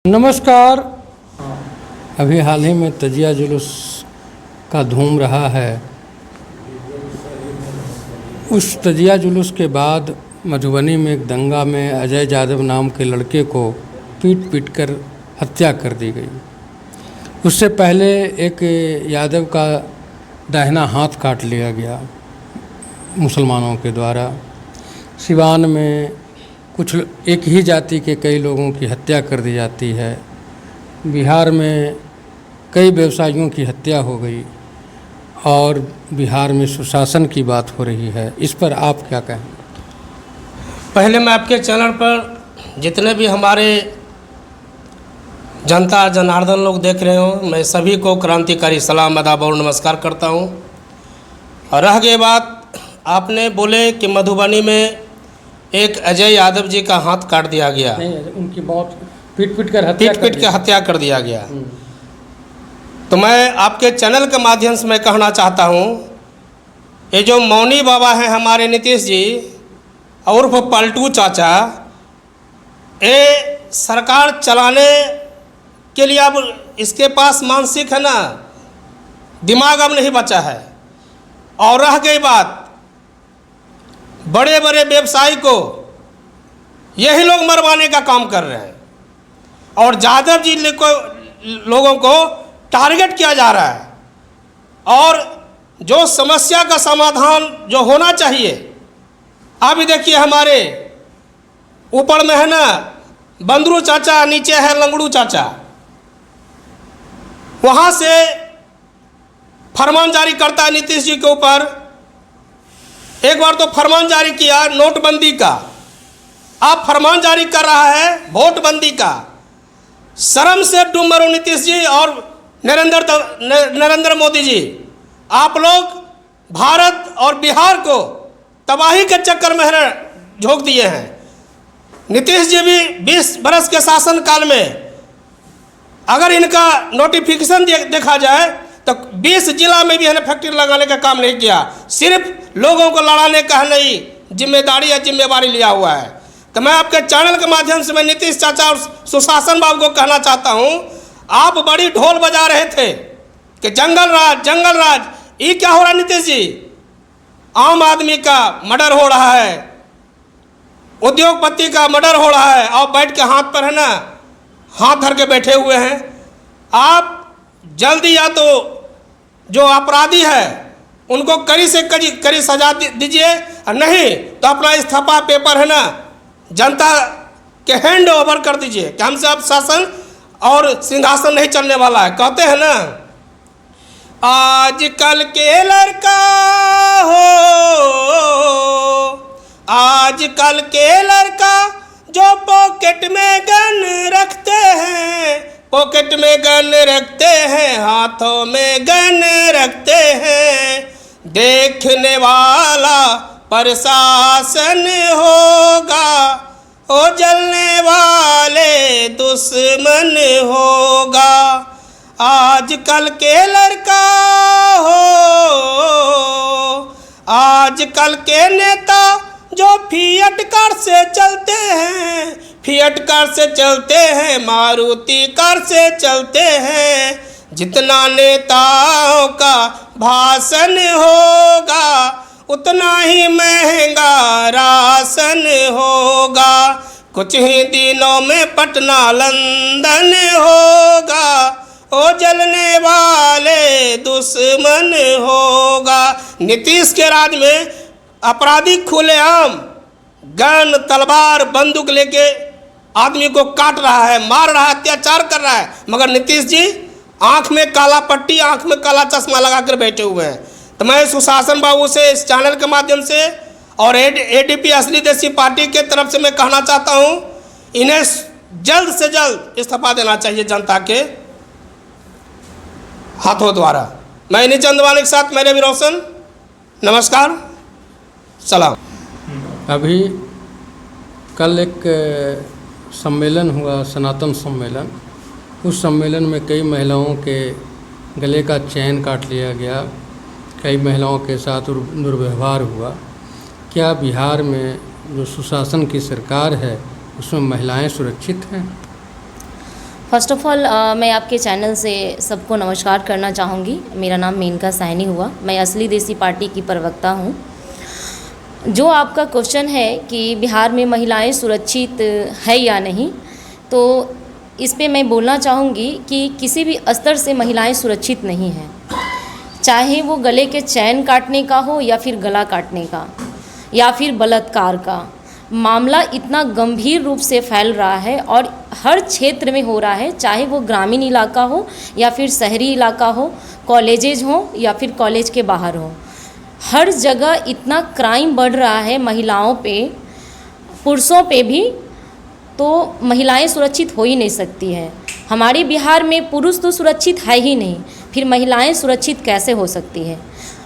नमस्कार। अभी हाल ही में तजिया जुलूस का धूम रहा है। उस तजिया जुलूस के बाद मधुबनी में एक दंगा में अजय यादव नाम के लड़के को पीट कर हत्या कर दी गई। उससे पहले एक यादव का दाहिना हाथ काट लिया गया मुसलमानों के द्वारा। सिवान में कुछ एक ही जाति के कई लोगों की हत्या कर दी जाती है। बिहार में कई व्यवसायियों की हत्या हो गई और बिहार में सुशासन की बात हो रही है। इस पर आप क्या कहें? पहले मैं आपके चैनल पर जितने भी हमारे जनता जनार्दन लोग देख रहे हो, मैं सभी को क्रांतिकारी सलाम आदाब और नमस्कार करता हूं। और रह गई बात, आपने बोले कि मधुबनी में एक अजय यादव जी का हाथ काट दिया गया। नहीं, उनकी मौत पीट के हत्या कर दिया गया। तो मैं आपके चैनल के माध्यम से मैं कहना चाहता हूं, ये जो मौनी बाबा हैं हमारे नीतीश जी और पलटू चाचा, ये सरकार चलाने के लिए अब इसके पास मानसिक है ना, दिमाग अब नहीं बचा है। और रह गई बात, बड़े बड़े व्यवसायी को यही लोग मरवाने का काम कर रहे हैं और यादव जी लोगों को टारगेट किया जा रहा है। और जो समस्या का समाधान जो होना चाहिए, अभी देखिए हमारे ऊपर में है ना बंदरू चाचा, नीचे है लंगड़ू चाचा, वहाँ से फरमान जारी करता है नीतीश जी के ऊपर। एक बार तो फरमान जारी किया नोटबंदी का, अब फरमान जारी कर रहा है वोटबंदी का। शर्म से डूब मरो नीतीश जी और नरेंद्र मोदी जी। आप लोग भारत और बिहार को तबाही के चक्कर में झोंक दिए हैं। नीतीश जी भी 20 बरस के शासनकाल में अगर इनका नोटिफिकेशन देखा जाए तो 20 जिला में भी है फैक्ट्री लगाने का काम नहीं किया, सिर्फ लोगों को लड़ाने का नहीं जिम्मेदारी या जिम्मेवारी लिया हुआ है। तो मैं आपके चैनल के माध्यम से मैं नीतीश चाचा और सुशासन बाबू को कहना चाहता हूं, आप बड़ी ढोल बजा रहे थे कि जंगल राज। ये क्या हो रहा है नीतीश जी? आम आदमी का मर्डर हो रहा है, उद्योगपति का मर्डर हो रहा है, और बैठ के हाथ पर है ना हाथ धर के बैठे हुए हैं। आप जल्दी या तो जो अपराधी है उनको कड़ी से कड़ी सजा दीजिए, और नहीं तो अपना इस्तीफा पेपर है ना जनता के हैंड ओवर कर दीजिए कि हमसे अब शासन और सिंहासन नहीं चलने वाला है। कहते हैं ना, आजकल के लड़का हो, आजकल के लड़का जो पॉकेट में गन रखते हैं, पॉकेट में गन रखते हैं, हाथों में गन रखते हैं, देखने वाला प्रशासन होगा, ओ जलने वाले दुश्मन होगा। आजकल के लड़का हो, आजकल के नेता जो फिएट कार से चलते हैं, फिएट कार से चलते हैं, मारुति कार से चलते हैं, जितना नेताओं का भाषण होगा उतना ही महंगा राशन होगा। कुछ ही दिनों में पटना लंदन होगा, ओ जलने वाले दुश्मन होगा। नीतीश के राज में अपराधी खुलेआम गन तलवार बंदूक लेके आदमी को काट रहा है, मार रहा है, अत्याचार कर रहा है, मगर नीतीश जी आंख में काला पट्टी, आंख में काला चश्मा लगा कर बैठे हुए हैं। तो मैं सुशासन बाबू से इस चैनल के माध्यम से और एडीपी असली देशी पार्टी के तरफ से मैं कहना चाहता हूं, इन्हें जल्द से जल्द इस्तीफा देना चाहिए जनता के हाथों द्वारा। मैं इन्हीं चंदवानी के साथ मेरे भी रोशन, नमस्कार, सलाम। अभी कल एक सम्मेलन हुआ, सनातन सम्मेलन। उस सम्मेलन में कई महिलाओं के गले का चैन काट लिया गया, कई महिलाओं के साथ दुर्व्यवहार हुआ। क्या बिहार में जो सुशासन की सरकार है उसमें महिलाएं सुरक्षित हैं? फर्स्ट ऑफ़ ऑल मैं आपके चैनल से सबको नमस्कार करना चाहूँगी। मेरा नाम मेनका साहनी हुआ, मैं असली देसी पार्टी की प्रवक्ता हूँ। जो आपका क्वेश्चन है कि बिहार में महिलाएं सुरक्षित है या नहीं, तो इस पे मैं बोलना चाहूँगी कि किसी भी स्तर से महिलाएं सुरक्षित नहीं हैं। चाहे वो गले के चैन काटने का हो या फिर गला काटने का या फिर बलात्कार का मामला इतना गंभीर रूप से फैल रहा है और हर क्षेत्र में हो रहा है, चाहे वो ग्रामीण इलाका हो या फिर शहरी इलाका हो, कॉलेजेज हो या फिर कॉलेज के बाहर हो। हर जगह इतना क्राइम बढ़ रहा है महिलाओं पे, पुरुषों पे भी, तो महिलाएं सुरक्षित हो ही नहीं सकती है। हमारे बिहार में पुरुष तो सुरक्षित है ही नहीं, फिर महिलाएं सुरक्षित कैसे हो सकती है।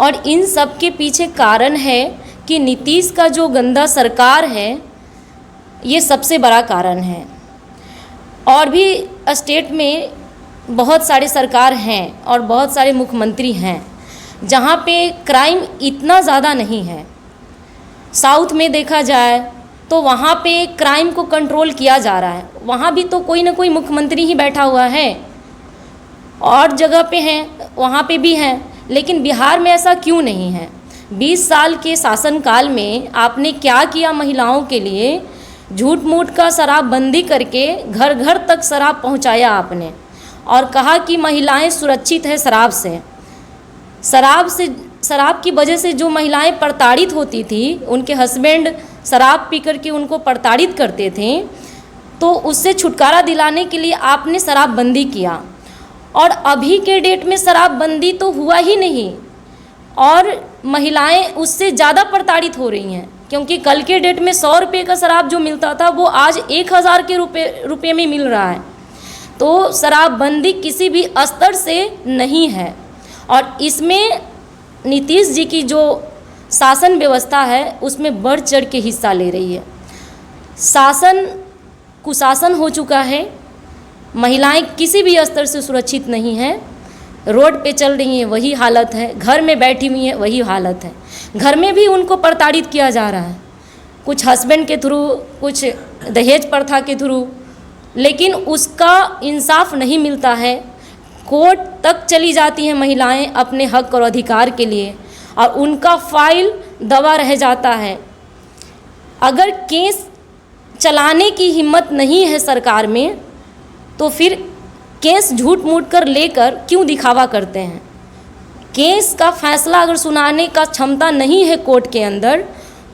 और इन सब के पीछे कारण है कि नीतीश का जो गंदा सरकार है, ये सबसे बड़ा कारण है। और भी स्टेट में बहुत सारे सरकार हैं और बहुत सारे मुख्यमंत्री हैं जहाँ पे क्राइम इतना ज़्यादा नहीं है। साउथ में देखा जाए तो वहाँ पे क्राइम को कंट्रोल किया जा रहा है, वहाँ भी तो कोई ना कोई मुख्यमंत्री ही बैठा हुआ है। और जगह पे हैं, वहाँ पे भी हैं, लेकिन बिहार में ऐसा क्यों नहीं है? 20 साल के शासनकाल में आपने क्या किया महिलाओं के लिए? झूठ मूठ का शराबबंदी करके घर घर तक शराब पहुंचाया आपने और कहा कि महिलाएं सुरक्षित है शराब से। शराब की वजह से जो महिलाएं प्रताड़ित होती थी, उनके हस्बैंड शराब पी करके उनको प्रताड़ित करते थे, तो उससे छुटकारा दिलाने के लिए आपने शराबबंदी किया। और अभी के डेट में शराबबंदी तो हुआ ही नहीं और महिलाएं उससे ज़्यादा प्रताड़ित हो रही हैं, क्योंकि कल के डेट में 100 रुपये का शराब जो मिलता था वो आज 1000 के रुपये में मिल रहा है। तो शराबबंदी किसी भी स्तर से नहीं है और इसमें नीतीश जी की जो शासन व्यवस्था है उसमें बढ़ चढ़ के हिस्सा ले रही है। शासन कुशासन हो चुका है, महिलाएं किसी भी स्तर से सुरक्षित नहीं हैं। रोड पे चल रही हैं वही हालत है, घर में बैठी हुई हैं वही हालत है। घर में भी उनको प्रताड़ित किया जा रहा है, कुछ हस्बैंड के थ्रू, कुछ दहेज प्रथा के थ्रू, लेकिन उसका इंसाफ नहीं मिलता है। कोर्ट तक चली जाती हैं महिलाएं अपने हक और अधिकार के लिए और उनका फाइल दबा रह जाता है। अगर केस चलाने की हिम्मत नहीं है सरकार में, तो फिर केस झूठ मूठ कर लेकर क्यों दिखावा करते हैं? केस का फैसला अगर सुनाने का क्षमता नहीं है कोर्ट के अंदर,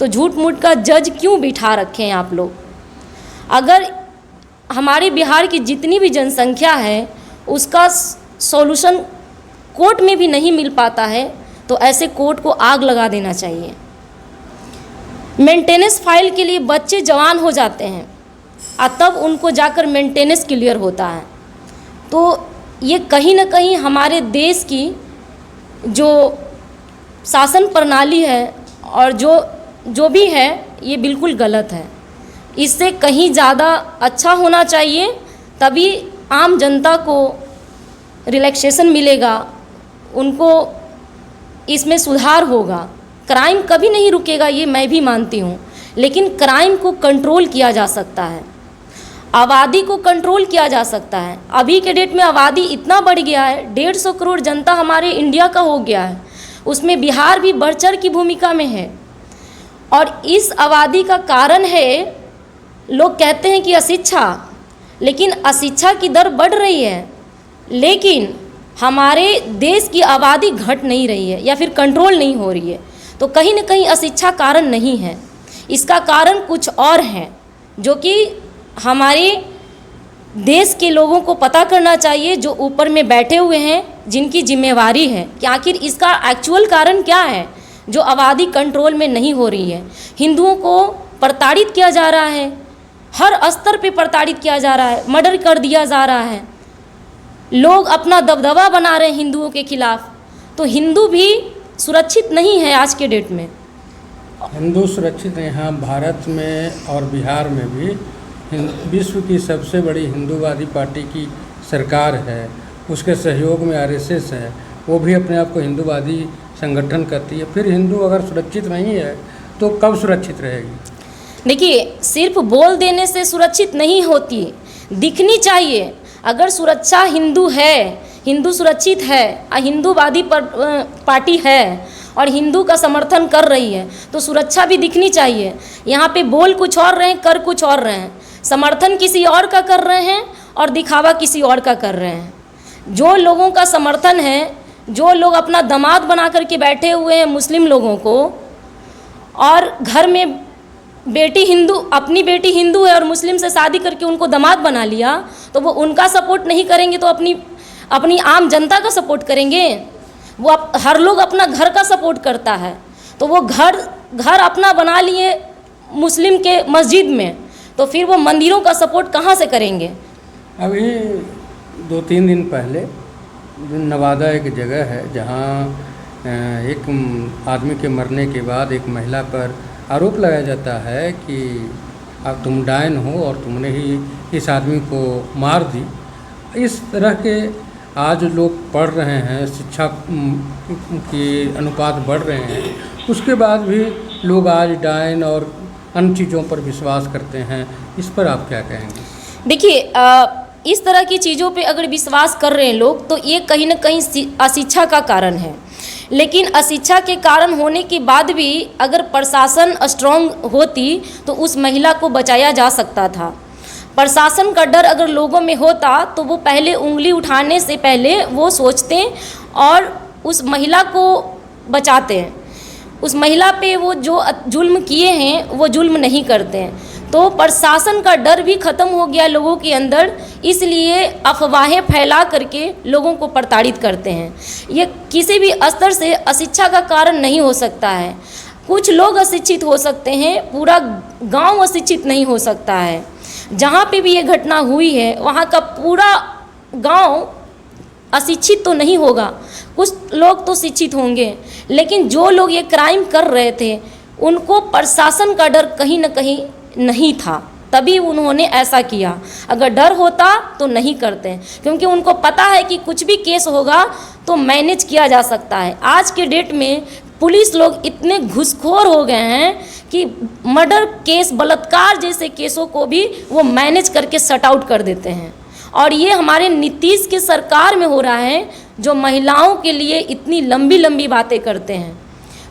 तो झूठ मूठ का जज क्यों बिठा रखे हैं आप लोग? अगर हमारे बिहार की जितनी भी जनसंख्या है उसका सॉल्यूशन कोर्ट में भी नहीं मिल पाता है, तो ऐसे कोर्ट को आग लगा देना चाहिए। मेंटेनेंस फाइल के लिए बच्चे जवान हो जाते हैं और तब उनको जाकर मेंटेनेंस क्लियर होता है। तो ये कहीं ना कहीं हमारे देश की जो शासन प्रणाली है और जो भी है, ये बिल्कुल गलत है। इससे कहीं ज़्यादा अच्छा होना चाहिए, तभी आम जनता को रिलैक्सेशन मिलेगा, उनको इसमें सुधार होगा। क्राइम कभी नहीं रुकेगा, ये मैं भी मानती हूँ, लेकिन क्राइम को कंट्रोल किया जा सकता है, आबादी को कंट्रोल किया जा सकता है। अभी के डेट में आबादी इतना बढ़ गया है, 150 करोड़ जनता हमारे इंडिया का हो गया है, उसमें बिहार भी बढ़ चढ़ की भूमिका में है। और इस आबादी का कारण है, लोग कहते हैं कि अशिक्षा, लेकिन अशिक्षा की दर बढ़ रही है, लेकिन हमारे देश की आबादी घट नहीं रही है या फिर कंट्रोल नहीं हो रही है। तो कहीं ना कहीं अशिक्षा कारण नहीं है, इसका कारण कुछ और है, जो कि हमारे देश के लोगों को पता करना चाहिए, जो ऊपर में बैठे हुए हैं, जिनकी जिम्मेवारी है कि आखिर इसका एक्चुअल कारण क्या है जो आबादी कंट्रोल में नहीं हो रही है। हिंदुओं को प्रताड़ित किया जा रहा है, हर स्तर पे प्रताड़ित किया जा रहा है, मर्डर कर दिया जा रहा है, लोग अपना दबदबा बना रहे हैं हिंदुओं के खिलाफ। तो हिंदू भी सुरक्षित नहीं है आज के डेट में। हिंदू सुरक्षित हैं। हाँ, भारत में और बिहार में भी विश्व की सबसे बड़ी हिंदूवादी पार्टी की सरकार है, उसके सहयोग में आरएसएस है, वो भी अपने आप को हिंदूवादी संगठन करती है। फिर हिंदू अगर सुरक्षित नहीं है तो कब सुरक्षित रहेगी? देखिए, सिर्फ बोल देने से सुरक्षित नहीं होती, दिखनी चाहिए। अगर सुरक्षा हिंदू है, हिंदू सुरक्षित है, हिंदूवादी पार्टी है और हिंदू का समर्थन कर रही है तो सुरक्षा भी दिखनी चाहिए। यहाँ पे बोल कुछ और रहे हैं, कर कुछ और रहे हैं, समर्थन किसी और का कर रहे हैं और दिखावा किसी और का कर रहे हैं। जो लोगों का समर्थन है, जो लोग अपना दामाद बना करके बैठे हुए हैं मुस्लिम लोगों को, और घर में बेटी हिंदू, अपनी बेटी हिंदू है और मुस्लिम से शादी करके उनको दामाद बना लिया, तो वो उनका सपोर्ट नहीं करेंगे तो अपनी आम जनता का सपोर्ट करेंगे। वो हर लोग अपना घर का सपोर्ट करता है, तो वो घर अपना बना लिए मुस्लिम के मस्जिद में, तो फिर वो मंदिरों का सपोर्ट कहाँ से करेंगे। अभी 2-3 दिन पहले नवादा एक जगह है जहाँ एक आदमी के मरने के बाद एक महिला पर आरोप लगाया जाता है कि अब तुम डायन हो और तुमने ही इस आदमी को मार दी। इस तरह के आज लोग पढ़ रहे हैं, शिक्षा के अनुपात बढ़ रहे हैं, उसके बाद भी लोग आज डायन और अन्य चीज़ों पर विश्वास करते हैं। इस पर आप क्या कहेंगे? देखिए, इस तरह की चीज़ों पे अगर विश्वास कर रहे हैं लोग तो ये कहीं ना कहीं अशिक्षा का कारण है। लेकिन अशिक्षा के कारण होने के बाद भी अगर प्रशासन स्ट्रांग होती तो उस महिला को बचाया जा सकता था। प्रशासन का डर अगर लोगों में होता तो वो पहले उंगली उठाने से पहले वो सोचते और उस महिला को बचाते हैं। उस महिला पे वो जो जुल्म किए हैं वो जुल्म नहीं करते हैं। तो प्रशासन का डर भी ख़त्म हो गया लोगों के अंदर, इसलिए अफवाहें फैला करके लोगों को प्रताड़ित करते हैं। ये किसी भी स्तर से अशिक्षा का कारण नहीं हो सकता है। कुछ लोग अशिक्षित हो सकते हैं, पूरा गांव अशिक्षित नहीं हो सकता है। जहाँ पे भी ये घटना हुई है वहाँ का पूरा गांव अशिक्षित तो नहीं होगा, कुछ लोग तो शिक्षित होंगे, लेकिन जो लोग ये क्राइम कर रहे थे उनको प्रशासन का डर कहीं ना कहीं नहीं था, तभी उन्होंने ऐसा किया। अगर डर होता तो नहीं करते, क्योंकि उनको पता है कि कुछ भी केस होगा तो मैनेज किया जा सकता है। आज के डेट में पुलिस लोग इतने घुसखोर हो गए हैं कि मर्डर केस, बलात्कार जैसे केसों को भी वो मैनेज करके शट आउट कर देते हैं। और ये हमारे नीतीश की सरकार में हो रहा है, जो महिलाओं के लिए इतनी लंबी लंबी बातें करते हैं।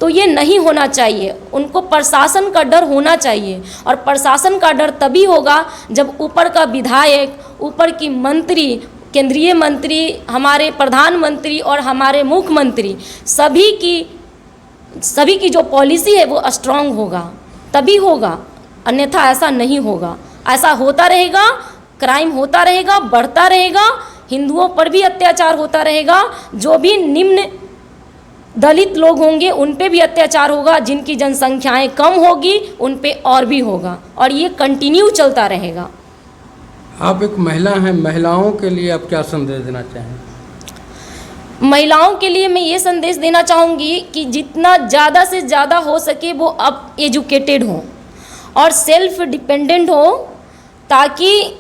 तो ये नहीं होना चाहिए, उनको प्रशासन का डर होना चाहिए। और प्रशासन का डर तभी होगा जब ऊपर का विधायक, ऊपर की मंत्री, केंद्रीय मंत्री, हमारे प्रधानमंत्री और हमारे मुख्यमंत्री सभी की जो पॉलिसी है वो स्ट्रांग होगा, तभी होगा, अन्यथा ऐसा नहीं होगा। ऐसा होता रहेगा, क्राइम होता रहेगा, बढ़ता रहेगा, हिंदुओं पर भी अत्याचार होता रहेगा, जो भी निम्न दलित लोग होंगे उन पे भी अत्याचार होगा, जिनकी जनसंख्याएं कम होगी उन पे और भी होगा, और ये कंटिन्यू चलता रहेगा। आप एक महिला हैं, महिलाओं के लिए आप क्या संदेश देना चाहेंगे? महिलाओं के लिए मैं ये संदेश देना चाहूँगी कि जितना ज़्यादा से ज़्यादा हो सके वो अब एजुकेटेड हों और सेल्फ डिपेंडेंट हो, ताकि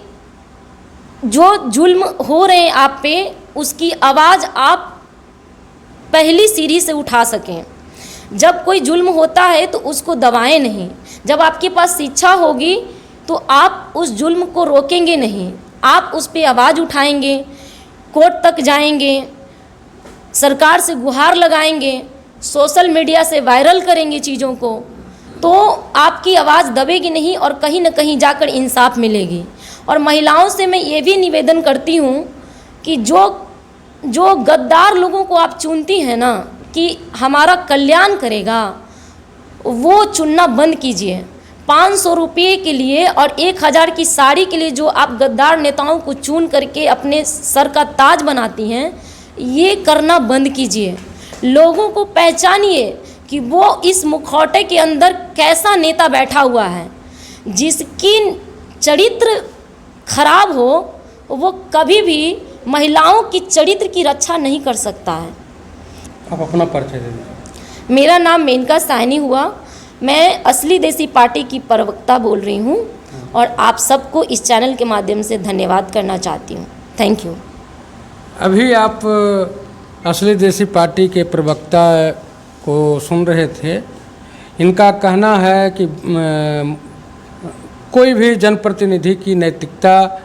जो जुल्म हो रहे हैं आप पे उसकी आवाज़ आप पहली सीढ़ी से उठा सकें। जब कोई जुल्म होता है तो उसको दबाएं नहीं। जब आपके पास शिक्षा होगी तो आप उस जुल्म को रोकेंगे नहीं, आप उस पे आवाज़ उठाएंगे, कोर्ट तक जाएंगे, सरकार से गुहार लगाएंगे, सोशल मीडिया से वायरल करेंगे चीज़ों को, तो आपकी आवाज़ दबेगी नहीं और कहीं ना कहीं जाकर इंसाफ मिलेगी। और महिलाओं से मैं ये भी निवेदन करती हूँ कि जो गद्दार लोगों को आप चुनती हैं ना कि हमारा कल्याण करेगा, वो चुनना बंद कीजिए। 500 रुपये के लिए और 1000 की साड़ी के लिए जो आप गद्दार नेताओं को चुन करके अपने सर का ताज बनाती हैं, ये करना बंद कीजिए। लोगों को पहचानिए कि वो इस मुखौटे के अंदर कैसा नेता बैठा हुआ है। जिसकी चरित्र खराब हो वो कभी भी महिलाओं की चरित्र की रक्षा नहीं कर सकता है। आप अपना परिचय दे दीजिए। मेरा नाम मेनका साहनी हुआ, मैं असली देसी पार्टी की प्रवक्ता बोल रही हूँ और आप सबको इस चैनल के माध्यम से धन्यवाद करना चाहती हूँ। Thank you. अभी आप असली देसी पार्टी के प्रवक्ता को सुन रहे थे। इनका कहना है कि कोई भी जनप्रतिनिधि की नैतिकता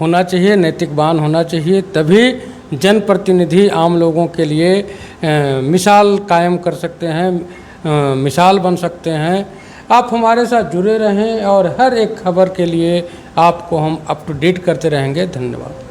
होना चाहिए, नैतिकवान होना चाहिए, तभी जनप्रतिनिधि आम लोगों के लिए मिसाल कायम कर सकते हैं, मिसाल बन सकते हैं। आप हमारे साथ जुड़े रहें और हर एक खबर के लिए आपको हम अप टू डेट करते रहेंगे। धन्यवाद।